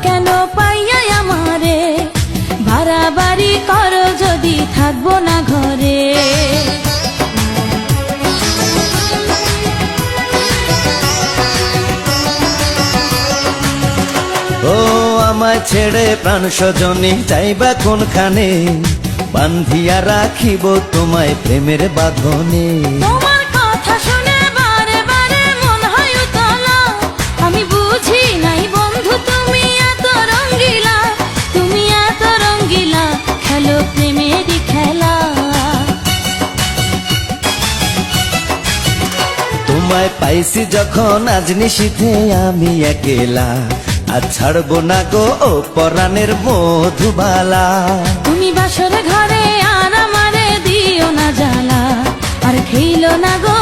কেন পাইয়া আমারে, বাড়াবাড়ি করো যদি থাকবো না ঘরে। ও আমায় ছেড়ে প্রাণ স্বজনী যাইবা কোনখানে, বান্ধিয়া রাখিব তোমায় প্রেমের বাঁধনে। তোমার কথা শুনে বারে বারে মন হয় উতলা, আমি বুঝি নাই বন্ধু তুমি এত রঙ্গিলা, তুমি এত রঙ্গিলা, খেলো প্রেমেরই খেলা। তোমায় পাইছি যখন আজ নিশীথে আমি একেলা, আর ছাড়বো না গো ও পরাণের মধুবালা। তুমি বাসর ঘরে আর আমারে দিও না জ্বালা, আর খেইলো না গো